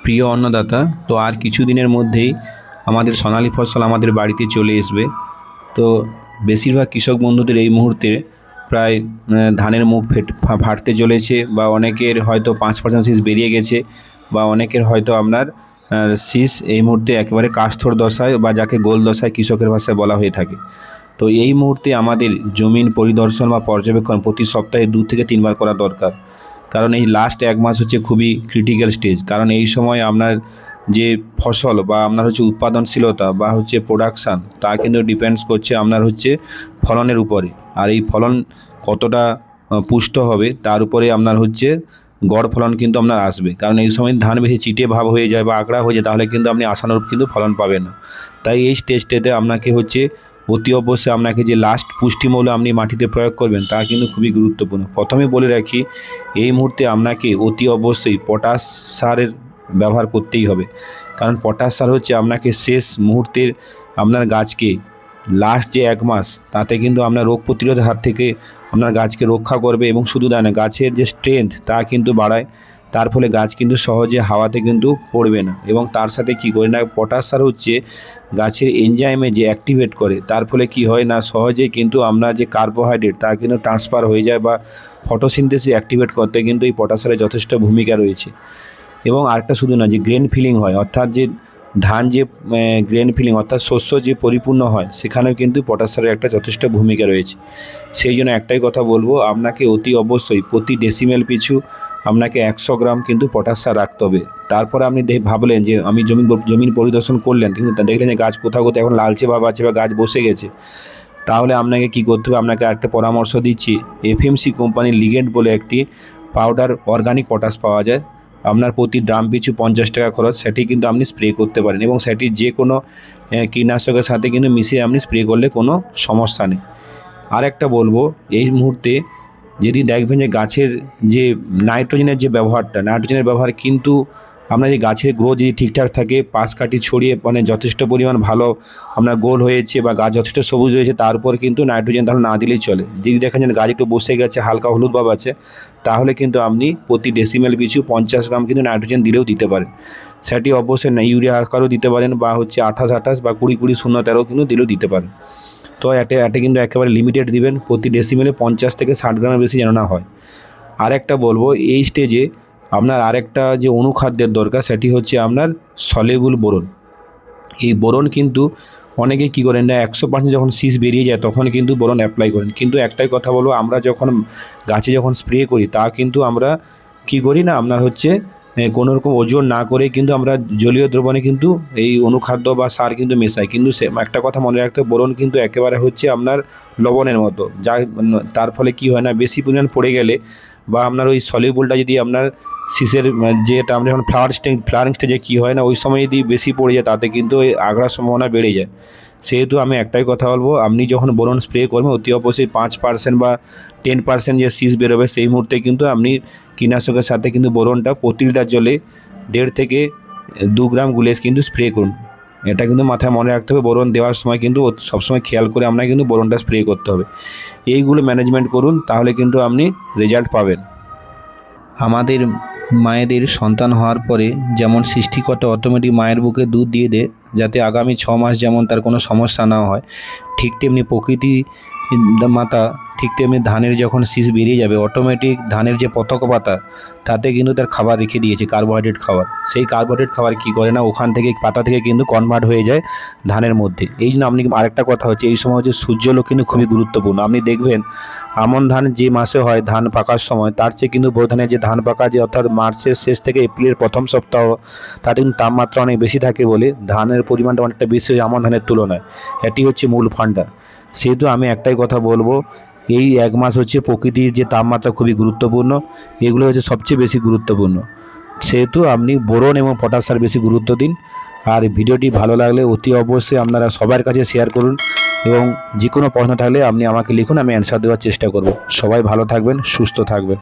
প্রিয় অন্নদাতা, তো আর কিছুদিনের মধ্যেই আমাদের সোনালী ফসল আমাদের বাড়িতে চলে আসবে। তো বেশিরভাগ কৃষক বন্ধুদের এই মুহূর্তে প্রায় ধানের মুখ ফাটতে চলেছে, বা অনেকের হয়তো 5% শীষ বেরিয়ে গেছে, বা অনেকের হয়তো আপনার শীষ এই মুহূর্তে একেবারে কাস্থর দশায়, বা যাকে গোল দশায় কৃষকের ভাষায় বলা হয়ে থাকে। তো এই মুহূর্তে আমাদের জমিন পরিদর্শন বা পর্যবেক্ষণ প্রতি সপ্তাহে 2 থেকে 3 বার করা দরকার। কারণ এই লাস্ট 1 মাস হচ্ছে খুবই ক্রিটিক্যাল স্টেজ। কারণ এই সময় আপনার যে ফসল বা আপনার হচ্ছে উৎপাদনশীলতা বা হচ্ছে প্রোডাকশান, তা কিন্তু ডিপেন্ডস করছে আপনার হচ্ছে ফলনের উপরে। আর এই ফলন কতটা পুষ্ট হবে তার উপরে আপনার হচ্ছে গড় ফলন কিন্তু আপনার আসবে। কারণ এই সময় ধান বেশি চিটে ভাব হয়ে যায় বা আকড়া হয়ে যায়, তাহলে কিন্তু আপনি আশানুরূপ কিন্তু ফলন পাবেন না। তাই এই স্টেজটাতে আপনাকে হচ্ছে অতি অবশ্যই আপনাকে যে লাস্ট পুষ্টিমূল্য আপনি মাটিতে প্রয়োগ করবেন তা কিন্তু খুবই গুরুত্বপূর্ণ। প্রথমে বলে রাখি, এই মুহূর্তে আপনাকে অতি অবশ্যই পটাশ সারের ব্যবহার করতেই হবে। কারণ পটাশ সার হচ্ছে আপনাকে শেষ মুহূর্তের আপনার গাছকে লাস্ট যে 1 মাস, তাতে কিন্তু আপনার রোগ প্রতিরোধের হাত থেকে আপনার গাছকে রক্ষা করবে, এবং শুধু তাই না, গাছের যে স্ট্রেংথ তা কিন্তু বাড়ায়। তার ফলে গাছ কিন্তু সহজে হাওয়াতে কিন্তু পড়বে না। এবং তার সাথে কি করে না, পটাশ সার হচ্ছে গাছের এনজাইমে যে অ্যাক্টিভেট করে, তার ফলে কি হয় না, সহজে কিন্তু আমরা যে কার্বোহাইড্রেট তা কিন্তু ট্রান্সফার হয়ে যায়, বা ফটোসিনথেসিস অ্যাক্টিভেট করতে কিন্তু এই পটাশ সারের যথেষ্ট ভূমিকা রয়েছে। এবং আরেকটা শুধু না, যে গ্রেন ফিলিং হয়, অর্থাৎ যে ধান যে গ্রেন ফিলিং অর্থাৎ শস্য যে পরিপূর্ণ হয়, সেখানেও কিন্তু পটাশ সারের একটা যথেষ্ট ভূমিকা রয়েছে। সেই জন্য একটাই কথা বলবো, আপনাকে অতি অবশ্যই প্রতি ডেসিমেল পিছু আপনাকে 100 গ্রাম কিন্তু পটাশ সার রাখতে হবে। তারপরে আপনি ভাবলেন যে আমি জমির পরিদর্শন করলেন, কিন্তু দেখলেন যে গাছ কোথাও কোথাও এখন লালচে ভাব আছে বা গাছ বসে গেছে, তাহলে আপনাকে কি করতে হবে, আপনাকে একটা পরামর্শ দিচ্ছি। এফএমসি কোম্পানির লিগেন্ড বলে একটি পাউডার অর্গানিক পটাশ পাওয়া যায়। আপনার প্রতি ড্রাম পিছু 50 টাকা খরচ, সেটি কিন্তু আপনি স্প্রে করতে পারেন, এবং সেটি যে কোনো কীটনাশকের সাথে কিন্তু মিশিয়ে আপনি স্প্রে করলে কোনো সমস্যা নেই। আর একটা বলবো, এই মুহূর্তে যদি দেখবেন যে গাছের যে নাইট্রোজেনের যে ব্যবহার কিন্তু আপনার যে গাছের গ্রোথ যদি ঠিকঠাক থাকে, পাশ কাটি ছড়িয়ে মানে যথেষ্ট পরিমাণ ভালো আপনার গোল হয়েছে বা গাছ যথেষ্ট সবুজ হয়েছে, তার উপর কিন্তু নাইট্রোজেন তাহলে না দিলেই চলে। যদি দেখেন যে গাছ একটু বসে গেছে, হালকা হলুদ ভাব আছে, তাহলে কিন্তু আপনি প্রতি ডেসিমেল পিছু 50 গ্রাম কিন্তু নাইট্রোজেন দিলেও দিতে পারেন। সেটি অবশ্যই না ইউরিয়া আকারও দিতে পারেন, বা হচ্ছে 28-28 বা 20-20-0-13 কিন্তু দিলেও দিতে পারেন। তো এটা কিন্তু একেবারে লিমিটেড দিবেন, প্রতি ডেসিমেলে 50 থেকে 60 গ্রামের বেশি যেন না হয়। আরেকটা বলবো, এই স্টেজে আপনার আরেকটা যে অনুখাদ্যের দরকার, সেটি হচ্ছে আপনার সলিউবল বোরন। এই বোরন কিন্তু অনেকে কী করেন না, 100% যখন শীষ বেরিয়ে যায় তখন কিন্তু বোরন অ্যাপ্লাই করেন। কিন্তু একটাই কথা বলবো, আমরা যখন গাছে যখন স্প্রে করি, তা কিন্তু আমরা কী করি না, আপনার হচ্ছে কোনো রকম ওজন না করে কিন্তু আমরা জলীয় দ্রবণে কিন্তু এই অনুখাদ্য বা সার কিন্তু মেশাই। কিন্তু একটা কথা মনে রাখতে হবে, বোরন কিন্তু একেবারে হচ্ছে আপনার লবণের মতো, তার ফলে কি হয় না, বেশি পরিমাণ পড়ে গেলে বা আপনার ওই সলিউবলটা যদি আপনার শীষের যেটা আমরা যখন ফ্লাওয়ারিং স্টেজে কী হয় না, ওই সময় যদি বেশি পড়ে যায়, তাতে কিন্তু ওই আগড়ার সম্ভাবনা বেড়ে যায়। সেহেতু আমি একটাই কথা বলবো, আপনি যখন বোরন স্প্রে করবেন, অতি অবশ্যই 5% বা 10% যে শীষ বেরোবে, সেই মুহূর্তে কিন্তু আপনি কীটনাশকের সাথে কিন্তু বোরনটা প্রতি লিটার জলে 1.5 থেকে 2 গ্রাম গুলে কিন্তু স্প্রে করুন। এটা কিন্তু মাথায় মনে রাখতে হবে, বোরন দেওয়ার সময় কিন্তু সবসময় খেয়াল করে আপনাকে কিন্তু বোরনটা স্প্রে করতে হবে। এইগুলো ম্যানেজমেন্ট করুন, তাহলে কিন্তু আপনি রেজাল্ট পাবেন। আমাদের মায়েদের সন্তান হওয়ার পরে যেমন সৃষ্টিকর্তা অটোমেটিক মায়ের বুকে দুধ দিয়ে দেয়, যাতে আগামী 6 মাস যেমন তার কোনো সমস্যা না হয়, ঠিক তেমনি প্রকৃতি মাতা ঠিক তেমনি ধানের যখন শীষ বেরিয়ে যাবে, অটোমেটিক ধানের যে পতাকা পাতা, তাতে কিন্তু তার খাবার রেখে দিয়েছে, কার্বোহাইড্রেট খাবার। সেই কার্বোহাইড্রেট খাবার কী করে না, ওখান থেকে পাতা থেকে কিন্তু কনভার্ট হয়ে যায় ধানের মধ্যে। এই জন্য আপনি আরেকটা কথা হচ্ছে, এই সময় হচ্ছে সূর্যালোক কিন্তু খুবই গুরুত্বপূর্ণ। আপনি দেখবেন আমন ধান যে মাসে হয়, ধান পাকার সময়, তার চেয়ে কিন্তু বোরো ধানের যে ধান পাকা যে অর্থাৎ মার্চের শেষ থেকে এপ্রিলের প্রথম সপ্তাহ, তাতে কিন্তু তাপমাত্রা অনেক বেশি থাকে বলে ধানের পরিমাণটা অনেকটা বেশি হয় আমন ধানের তুলনায়। এটি হচ্ছে মূল ফান্ডা। সেহেতু আমি একটাই কথা বলবো, এই 1 মাস হচ্ছে প্রকৃতির যে তাপমাত্রা খুবই গুরুত্বপূর্ণ, এগুলো হচ্ছে সবচেয়ে বেশি গুরুত্বপূর্ণ। সেহেতু আপনি বোরন এবং পটাশ সার বেশি গুরুত্ব দিন। আর ভিডিওটি ভালো লাগলে অতি অবশ্যই আপনারা সবার কাছে শেয়ার করুন, এবং যে কোনো প্রশ্ন থাকলে আপনি আমাকে লিখুন, আমি অ্যান্সার দেওয়ার চেষ্টা করব। সবাই ভালো থাকবেন, সুস্থ থাকবেন।